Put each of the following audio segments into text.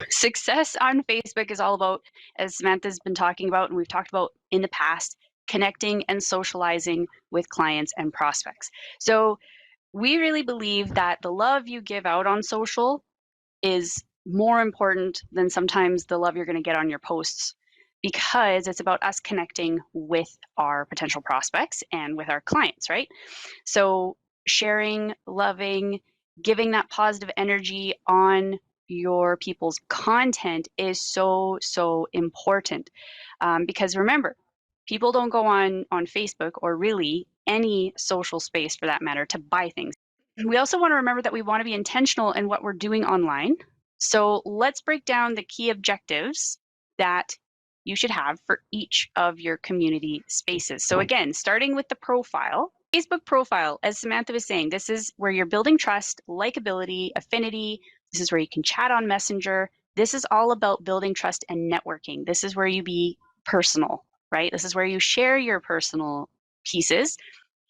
Success on Facebook is all about, as Samantha's been talking about and we've talked about in the past, connecting and socializing with clients and prospects. So we really believe that the love you give out on social is more important than sometimes the love you're going to get on your posts, because it's about us connecting with our potential prospects and with our clients, right? So sharing, loving, giving that positive energy on your people's content is so important, because remember, people don't go on Facebook, or really any social space for that matter, to buy things. We also want to remember that we want to be intentional in what we're doing online. So let's break down the key objectives that you should have for each of your community spaces. So again, starting with the profile. Facebook profile, as Samantha was saying, this is where you're building trust, likability, affinity. This is where you can chat on Messenger. This is all about building trust and networking. This is where you be personal, right? This is where you share your personal pieces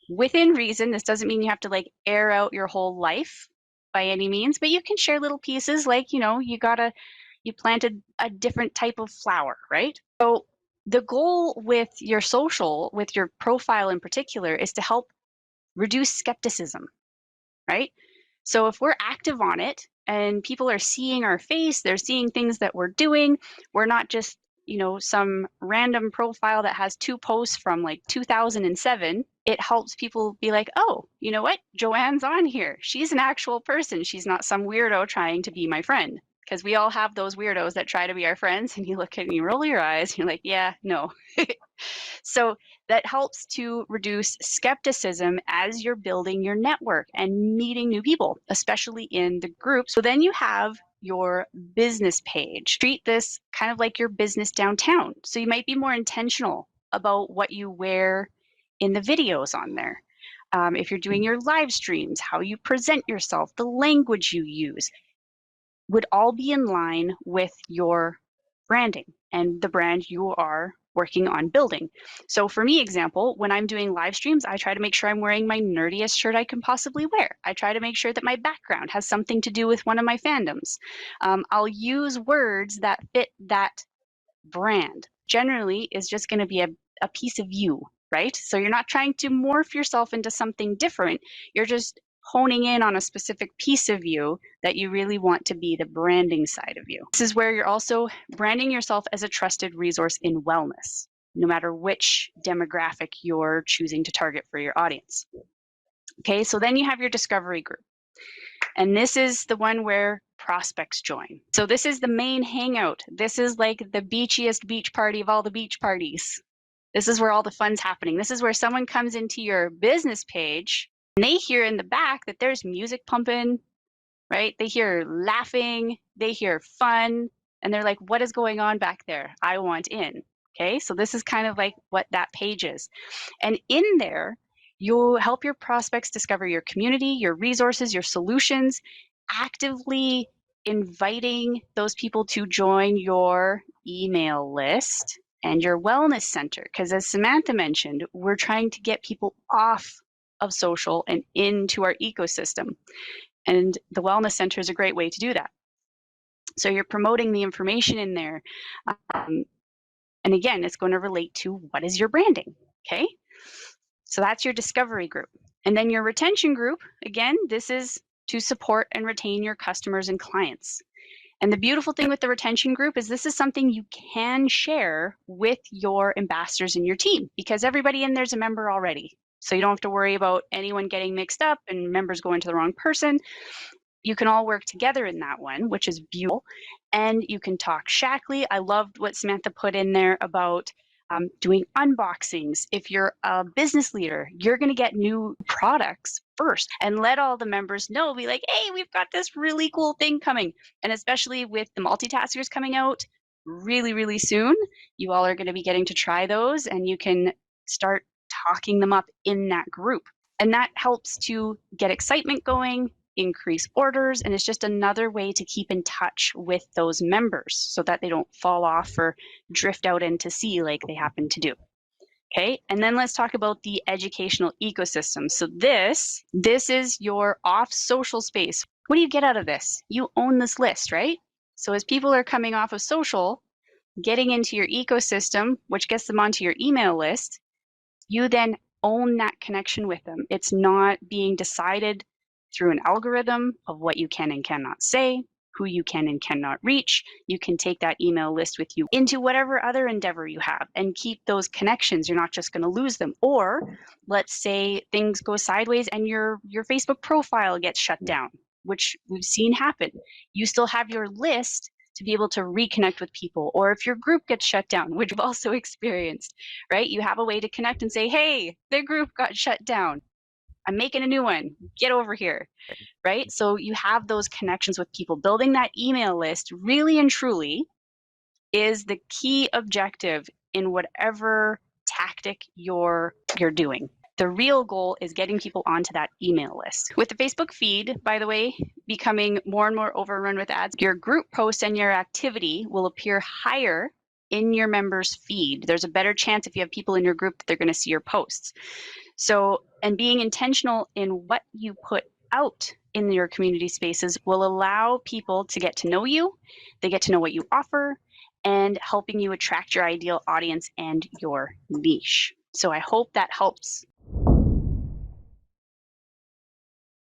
within reason. This doesn't mean you have to like air out your whole life by any means, but you can share little pieces like, you planted a different type of flower, right? So the goal with your social, with your profile in particular, is to help reduce skepticism, right? So if we're active on it and people are seeing our face, they're seeing things that we're doing, we're not just, some random profile that has 2 posts from like 2007. It helps people be like, oh, you know what? Joanne's on here. She's an actual person. She's not some weirdo trying to be my friend. Because we all have those weirdos that try to be our friends, and you look at me, you roll your eyes, you're like, yeah, no. So that helps to reduce skepticism as you're building your network and meeting new people, especially in the group. So then you have your business page. Treat this kind of like your business downtown. So you might be more intentional about what you wear in the videos on there. If you're doing your live streams, how you present yourself, the language you use would all be in line with your branding and the brand you are working on building. So for me, example, when I'm doing live streams, I try to make sure I'm wearing my nerdiest shirt I can possibly wear. I try to make sure that my background has something to do with one of my fandoms. I'll use words that fit that brand. Generally is just going to be a piece of you, right? So you're not trying to morph yourself into something different. You're just honing in on a specific piece of you that you really want to be the branding side of you. This is where you're also branding yourself as a trusted resource in wellness, no matter which demographic you're choosing to target for your audience. Okay, so then you have your discovery group. And this is the one where prospects join. So this is the main hangout. This is like the beachiest beach party of all the beach parties. This is where all the fun's happening. This is where someone comes into your business page and they hear in the back that there's music pumping, right? They hear laughing, they hear fun, and they're like, what is going on back there? I want in. Okay, so this is kind of like what that page is. And in there, you'll help your prospects discover your community, your resources, your solutions, actively inviting those people to join your email list and your wellness center. Because as Samantha mentioned, we're trying to get people off of social and into our ecosystem. And the wellness center is a great way to do that. So you're promoting the information in there. And again, it's going to relate to what is your branding, okay? So that's your discovery group. And then your retention group, again, this is to support and retain your customers and clients. And the beautiful thing with the retention group is this is something you can share with your ambassadors in your team, because everybody in there's a member already. So you don't have to worry about anyone getting mixed up and members going to the wrong person. You can all work together in that one, which is beautiful. And you can talk Shaklee. I loved what Samantha put in there about doing unboxings. If you're a business leader, you're going to get new products first and let all the members know, be like, hey, we've got this really cool thing coming. And especially with the multitaskers coming out really soon, you all are going to be getting to try those, and you can start talking them up in that group. And that helps to get excitement going, increase orders, and it's just another way to keep in touch with those members so that they don't fall off or drift out into sea like they happen to do. Okay, and then let's talk about the educational ecosystem. So this is your off social space. What do you get out of this? You own this list, right? So as people are coming off of social, getting into your ecosystem, which gets them onto your email list, you then own that connection with them. It's not being decided through an algorithm of what you can and cannot say, who you can and cannot reach. You can take that email list with you into whatever other endeavor you have and keep those connections. You're not just going to lose them. Or let's say things go sideways and your Facebook profile gets shut down, which we've seen happen. You still have your list to be able to reconnect with people. Or if your group gets shut down, which we've also experienced, right? You have a way to connect and say, hey, the group got shut down. I'm making a new one. Get over here, right? So you have those connections with people. Building that email list really and truly is the key objective in whatever tactic you're doing. The real goal is getting people onto that email list. With the Facebook feed, by the way, becoming more and more overrun with ads, your group post and your activity will appear higher in your members' feed. There's a better chance if you have people in your group that they're going to see your posts. So, and being intentional in what you put out in your community spaces will allow people to get to know you, they get to know what you offer, and helping you attract your ideal audience and your niche. So I hope that helps